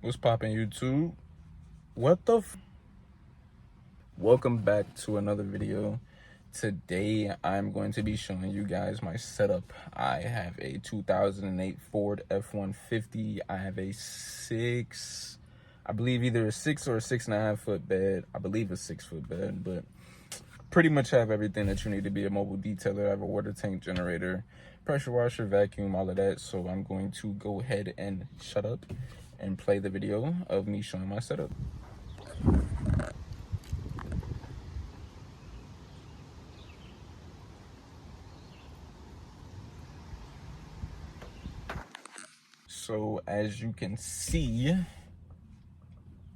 What's poppin', YouTube? What the Welcome back to another video. Today I'm going to be showing you guys my setup. I have a 2008 Ford F-150. I have a I believe either a 6 or a 6.5 foot bed. I believe a 6 foot bed, but pretty much have everything that you need to be a mobile detailer. I have a water tank generator, pressure washer, vacuum, all of that. So I'm going to go ahead and shut up and play the video of me showing my setup. So as you can see,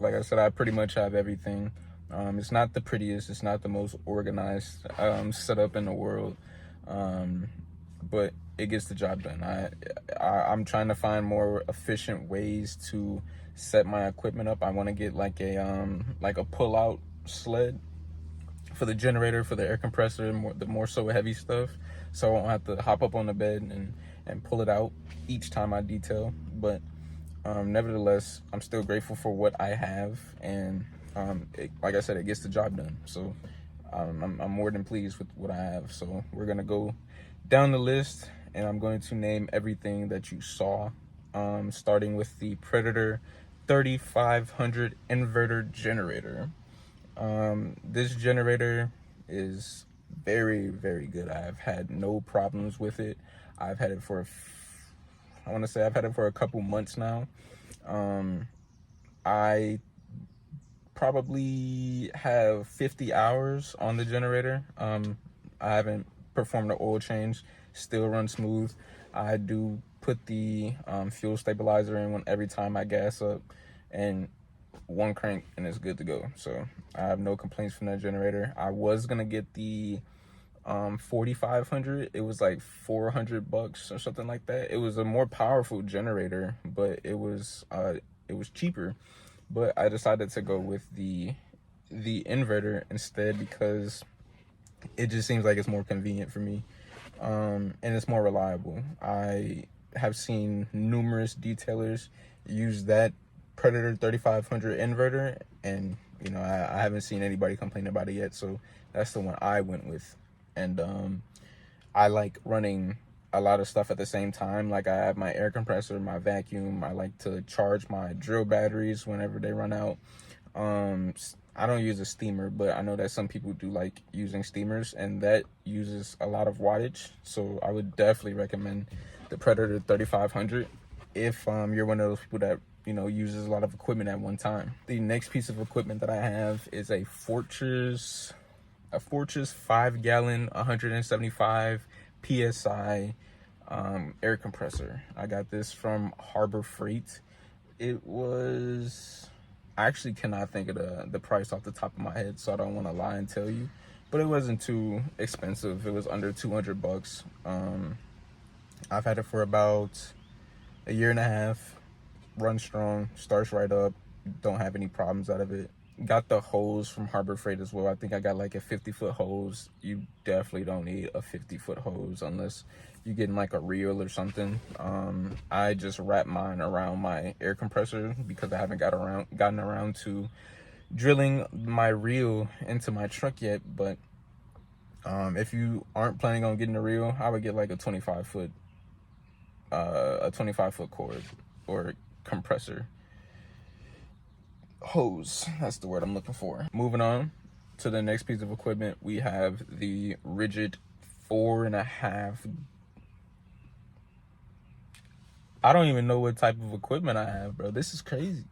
like I said, I pretty much have everything. It's not the prettiest, it's not the most organized setup in the world, but it gets the job done. I'm trying to find more efficient ways to set my equipment up. I want to get like a pull-out sled for the generator, for the air compressor, the more so heavy stuff, so I won't have to hop up on the bed and pull it out each time I detail. But nevertheless, I'm still grateful for what I have, and like I said, it gets the job done. So I'm more than pleased with what I have. So we're gonna go down the list, and I'm going to name everything that you saw, starting with the Predator 3500 inverter generator. This generator is very, very good. I've had no problems with it. I've had it for I want to say I've had it for a couple months now. I probably have 50 hours on the generator. I haven't performed the oil change. Still runs smooth. I do put the fuel stabilizer in every time I gas up, and one crank and it's good to go. So I have no complaints from that generator. I was gonna get the 4500. It was like $400 or something like that. It was a more powerful generator, but it was cheaper. But I decided to go with the inverter instead, because it just seems like it's more convenient for me, and it's more reliable. I have seen numerous detailers use that Predator 3500 inverter, and you know, I haven't seen anybody complain about it yet, so that's the one I went with. And I like running a lot of stuff at the same time. Like, I have my air compressor, my vacuum. I like to charge my drill batteries whenever they run out. I don't use a steamer, but I know that some people do like using steamers, and that uses a lot of wattage. So I would definitely recommend the Predator 3500 if you're one of those people that, you know, uses a lot of equipment at one time. The next piece of equipment that I have is a Fortress 5-gallon 175 psi air compressor. I got this from Harbor Freight. It was, I actually cannot think of the price off the top of my head, so I don't want to lie and tell you, but it wasn't too expensive. It was under $200. I've had it for about a year and a half. Runs strong, starts right up, don't have any problems out of it. Got the hose from Harbor Freight as well. I think I got like a 50-foot hose. You definitely don't need a 50-foot hose unless you're getting like a reel or something. I just wrap mine around my air compressor because I haven't gotten around to drilling my reel into my truck yet. But if you aren't planning on getting a reel, I would get like a 25-foot cord or compressor hose. That's the word I'm looking for. Moving on to the next piece of equipment, we have the Ridgid 4.5. I don't even know what type of equipment I have, bro. This is crazy.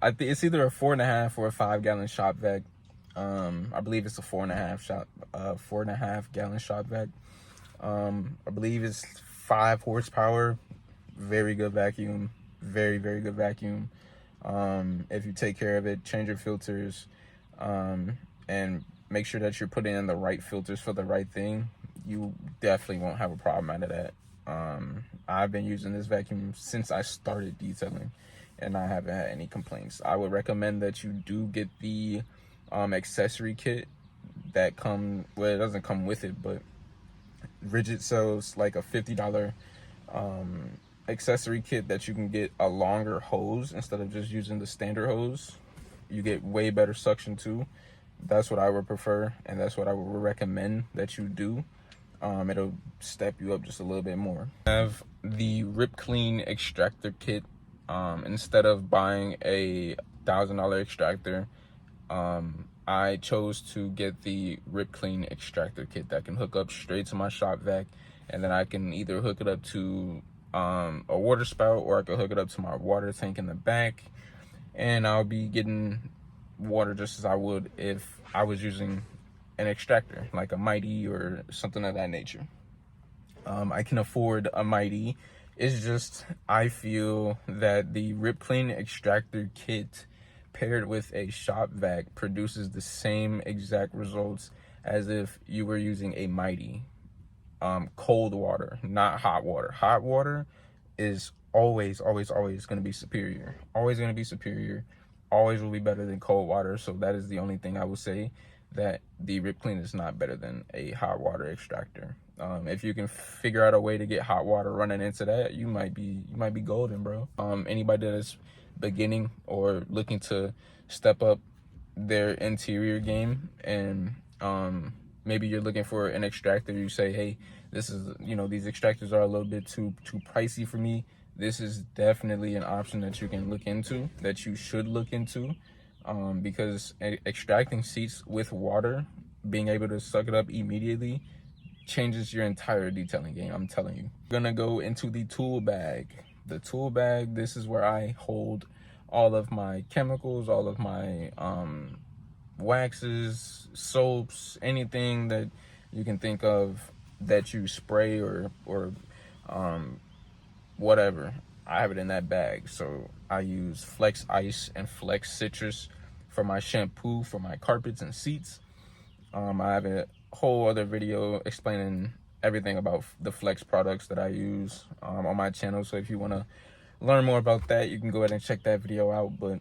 I think it's either a 4.5 or a 5-gallon shop vac. I believe it's a 4.5-gallon shop vac. I believe it's 5 horsepower. Very good vacuum. Very, very good vacuum. If you take care of it, change your filters, and make sure that you're putting in the right filters for the right thing, you definitely won't have a problem out of that. I've been using this vacuum since I started detailing, and I haven't had any complaints. I would recommend that you do get the accessory kit that well, it doesn't come with it, but Ridgid sells like a $50 accessory kit that you can get a longer hose instead of just using the standard hose. You get way better suction too. That's what I would prefer, and that's what I would recommend that you do. It'll step you up just a little bit more. I have the Rip Clean extractor kit. Instead of buying a $1,000 extractor, I chose to get the Rip Clean extractor kit that can hook up straight to my shop vac, and then I can either hook it up to a water spout, or I could hook it up to my water tank in the back, and I'll be getting water just as I would if I was using an extractor like a Mighty or something of that nature. I can afford a Mighty. It's just, I feel that the Rip Clean extractor kit paired with a shop vac produces the same exact results as if you were using a Mighty. Cold water, not hot water. Hot water is always going to be superior. Always going to be superior. Always will be better than cold water. So that is the only thing I would say, that the Rip Clean is not better than a hot water extractor. If you can figure out a way to get hot water running into that, you might be golden, bro. Anybody that is beginning or looking to step up their interior game, and maybe you're looking for an extractor, you say, hey, this is, these extractors are a little bit too pricey for me. This is definitely an option that you can look into, that you should look into, because extracting seats with water, being able to suck it up immediately, changes your entire detailing game, I'm telling you. I'm gonna go into the tool bag. The tool bag, this is where I hold all of my chemicals, all of my waxes, soaps, anything that you can think of that you spray or whatever. I have it in that bag. So I use Flex Ice and Flex Citrus for my shampoo, for my carpets and seats. I have a whole other video explaining everything about the Flex products that I use on my channel. So if you want to learn more about that, you can go ahead and check that video out. But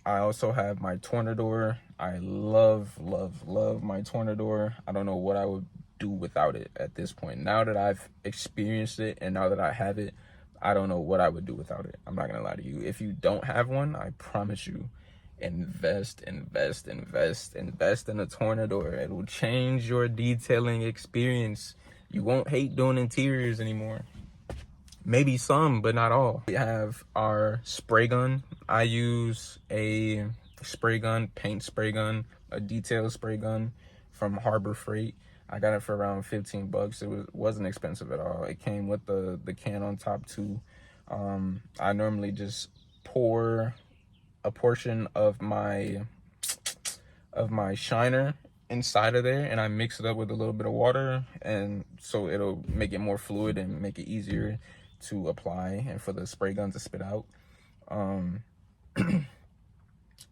I also have my Tornador. I love my Tornador. I don't know what I would do without it at this point. Now that I've experienced it and now that I have it, I don't know what I would do without it. I'm not gonna lie to you. If you don't have one, I promise you, invest in a Tornador. It will change your detailing experience. You won't hate doing interiors anymore. Maybe some, but not all. We have our spray gun. I use a spray gun, paint spray gun, a detail spray gun from Harbor Freight. I got it for around 15 bucks. It wasn't expensive at all. It came with the can on top too. I normally just pour a portion of my shiner inside of there, and I mix it up with a little bit of water, and so it'll make it more fluid and make it easier to apply and for the spray gun to spit out. And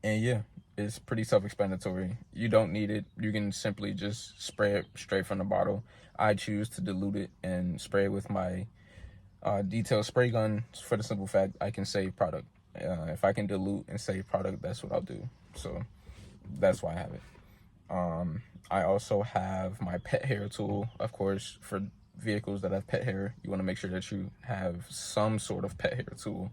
yeah, it's pretty self-explanatory. You don't need it. You can simply just spray it straight from the bottle. I choose to dilute it and spray it with my detail spray gun for the simple fact I can save product. If I can dilute and save product, that's what I'll do. So that's why I have it. I also have my pet hair tool. Of course, for vehicles that have pet hair, you want to make sure that you have some sort of pet hair tool,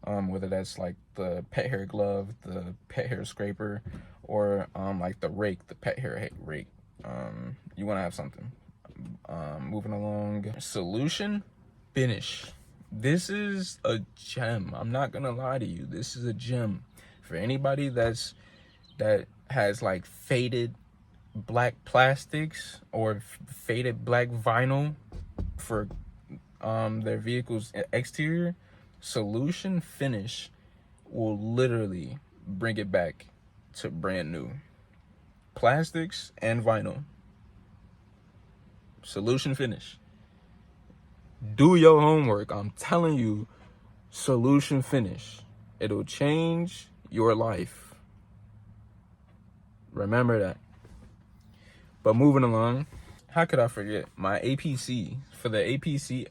whether that's like the pet hair glove, the pet hair scraper, or like the rake, the pet hair rake. You want to have something. Moving along, Solution Finish. This is a gem. I'm not gonna lie to you. This is a gem for anybody that has like faded black plastics or faded black vinyl for their vehicle's exterior. Solution Finish will literally bring it back to brand new. Plastics and vinyl. Solution Finish. Do your homework. I'm telling you, Solution Finish. It'll change your life. Remember that. But moving along, how could I forget my APC? For the APC,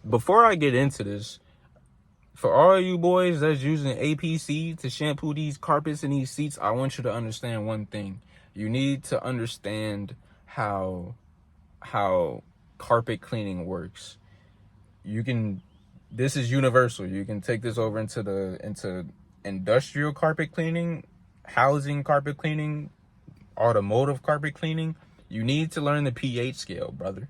before I get into this, for all you boys that's using APC to shampoo these carpets and these seats, I want you to understand one thing. You need to understand how carpet cleaning works. You can this is universal. You can take this over into industrial carpet cleaning, housing carpet cleaning, automotive carpet cleaning. You need to learn the pH scale, brother.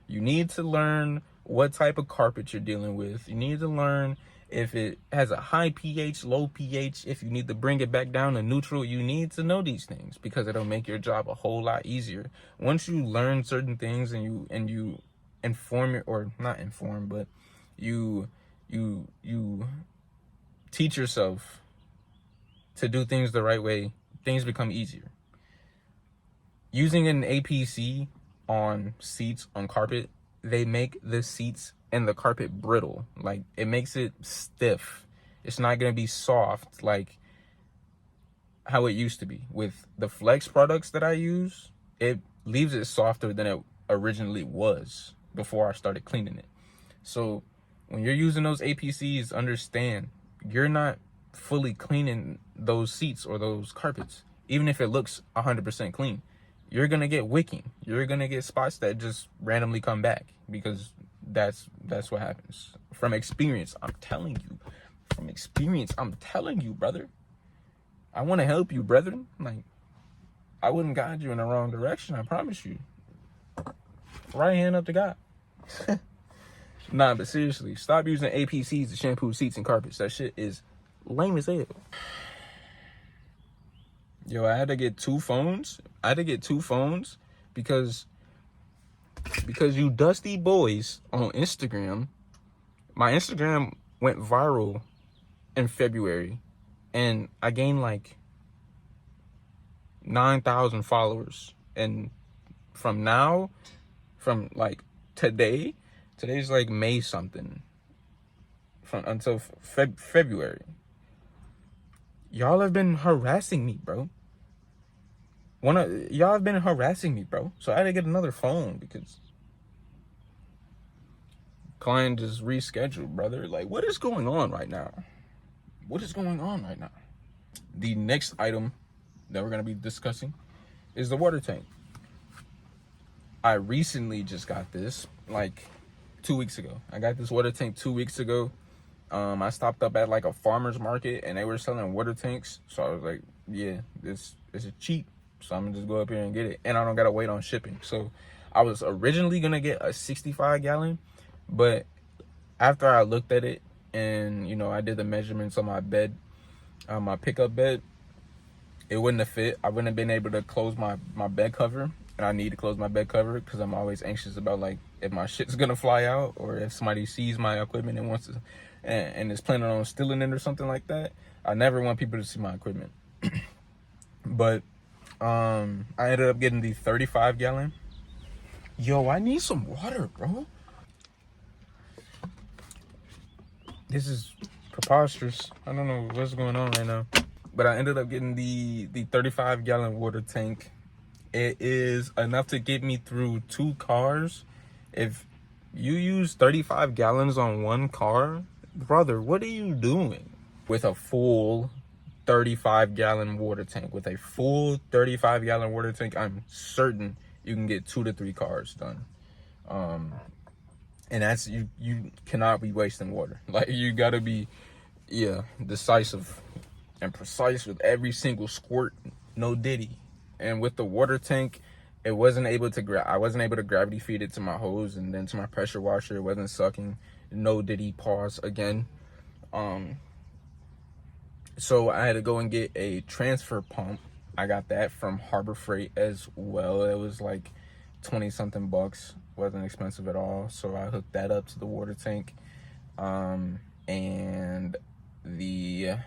You need to learn what type of carpet you're dealing with. You need to learn if it has a high pH, low pH, if you need to bring it back down to neutral. You need to know these things because it'll make your job a whole lot easier. Once you learn certain things and you inform your, or not inform, but you teach yourself to do things the right way, things become easier. Using an APC on seats, on carpet, they make the seats and the carpet brittle. Like, it makes it stiff. It's not going to be soft like how it used to be. With the Flex products that I use, it leaves it softer than it originally was before I started cleaning it. So when you're using those APCs, understand you're not fully cleaning those seats or those carpets. Even if it looks 100% clean, you're gonna get wicking. You're gonna get spots that just randomly come back because that's what happens. From experience, I'm telling you. From experience, I'm telling you, brother. I want to help you, brethren. Like, I wouldn't guide you in the wrong direction, I promise you. Right hand up to God. Nah, but seriously, stop using APCs to shampoo seats and carpets. That shit is lame as hell. Yo, I had to get two phones. Because you dusty boys on Instagram. My Instagram went viral in February, and I gained like 9,000 followers. And from like today's like May something, until February, y'all have been harassing me, bro. Y'all have been harassing me, bro. So I had to get another phone because client just rescheduled, brother. Like, what is going on right now? The next item that we're going to be discussing is the water tank. I recently just got this, like 2 weeks ago. I got this water tank 2 weeks ago. I stopped up at like a farmer's market and they were selling water tanks. So I was like, yeah, this is cheap. So I'm gonna just go up here and get it. And I don't gotta wait on shipping. So I was originally gonna get a 65 gallon, but after I looked at it and, you know, I did the measurements on my bed, my pickup bed, it wouldn't have fit. I wouldn't have been able to close my bed cover. And I need to close my bed cover because I'm always anxious about, like, if my shit's gonna fly out or if somebody sees my equipment and wants to and is planning on stealing it or something like that. I never want people to see my equipment. But I ended up getting the 35 gallon. Yo, I need some water, bro. This is preposterous. I don't know what's going on right now. But I ended up getting the 35 gallon water tank. It is enough to get me through 2 cars. If you use 35 gallons on 1 car, brother, what are you doing? With a full 35 gallon water tank, I'm certain you can get 2 to 3 cars done. And that's, you cannot be wasting water. Like, you gotta be, decisive and precise with every single squirt. No diddy. And with the water tank, I wasn't able to gravity feed it to my hose and then to my pressure washer. It wasn't sucking. No diddy, pause again. So I had to go and get a transfer pump. I got that from Harbor Freight as well. It was like 20 something bucks. Wasn't expensive at all. So I hooked that up to the water tank. And the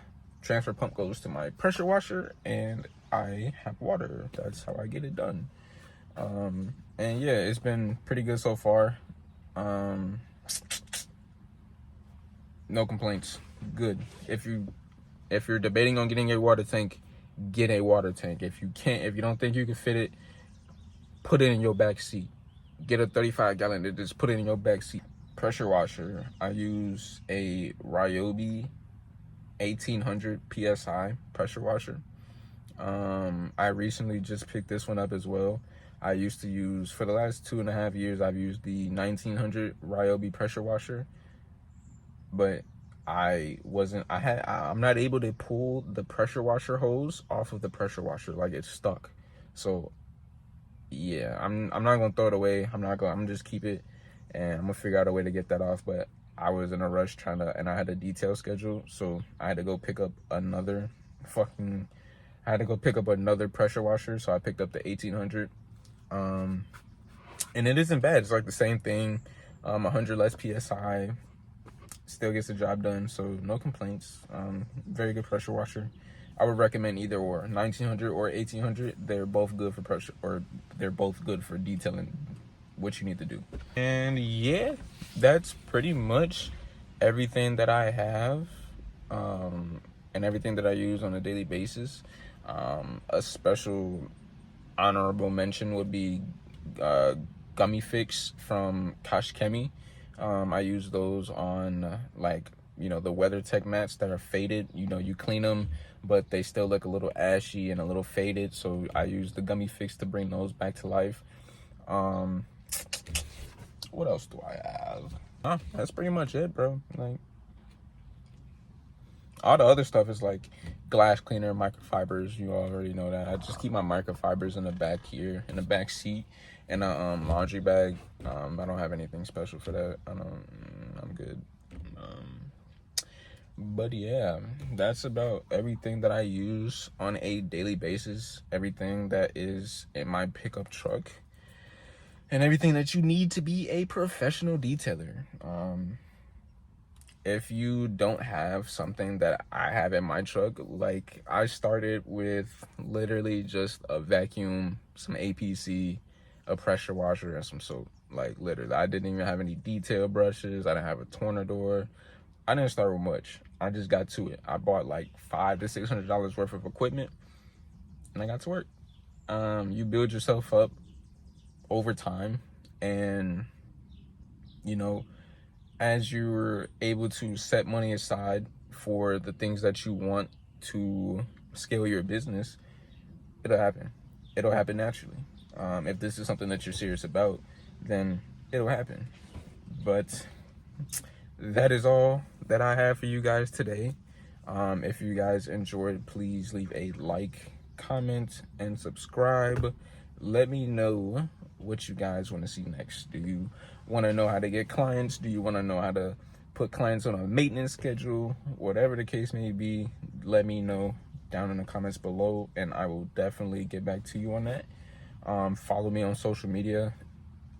transfer pump goes to my pressure washer and I have water. That's how I get it done. And yeah, it's been pretty good so far. No complaints. Good. If you're debating on getting a water tank, get a water tank. If you don't think you can fit it, put it in your back seat. Get a 35 gallon and just put it in your back seat. Pressure washer. I use a Ryobi 1800 PSI pressure washer. I recently just picked this one up as well. I used to use, for the last 2.5 years, I've used the 1900 Ryobi pressure washer. but I'm not able to pull the pressure washer hose off of the pressure washer. Like, it's stuck. So yeah, I'm not gonna throw it away. I'm gonna just keep it, and I'm gonna figure out a way to get that off. But I was in a rush and I had a detail schedule, so I had to go pick up another pressure washer. So I picked up the 1800, and it isn't bad. It's like the same thing, 100 less psi, still gets the job done. So no complaints. Very good pressure washer. I would recommend either or, 1900 or 1800. They're both good for pressure, or they're both good for detailing what you need to do. And yeah, that's pretty much everything that I have, and everything that I use on a daily basis. A special honorable mention would be Gummy Fix from Kashkemi. I use those on like, the WeatherTech mats that are faded. You clean them, but they still look a little ashy and a little faded. So I use the Gummy Fix to bring those back to life. What else do I have? That's pretty much it, bro. Like, all the other stuff is like glass cleaner, microfibers. You already know that. I just keep my microfibers in the back here, in the back seat, and a laundry bag. I don't have anything special for that. I'm good. But yeah, that's about everything that I use on a daily basis. Everything that is in my pickup truck, and everything that you need to be a professional detailer. If you don't have something that I have in my truck, like, I started with literally just a vacuum, some APC, a pressure washer, and some soap. Like, literally, I didn't even have any detail brushes. I didn't have a tornador. I didn't start with much. I just got to it. I bought like $500 to $600 worth of equipment, and I got to work. You build yourself up over time, and as you're able to set money aside for the things that you want to scale your business, it'll happen. It'll happen naturally. If this is something that you're serious about, then it'll happen. But that is all that I have for you guys today. If you guys enjoyed, please leave a like, comment, and subscribe. Let me know what you guys want to see next. Do you want to know how to get clients? Do you want to know how to put clients on a maintenance schedule? Whatever the case may be, let me know down in the comments below, and I will definitely get back to you on that. Follow me on social media,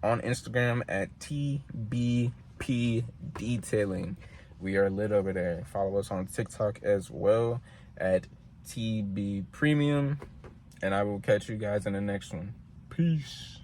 on Instagram at TBP Detailing. We are lit over there. Follow us on TikTok as well at TB Premium, and I will catch you guys in the next one. Peace.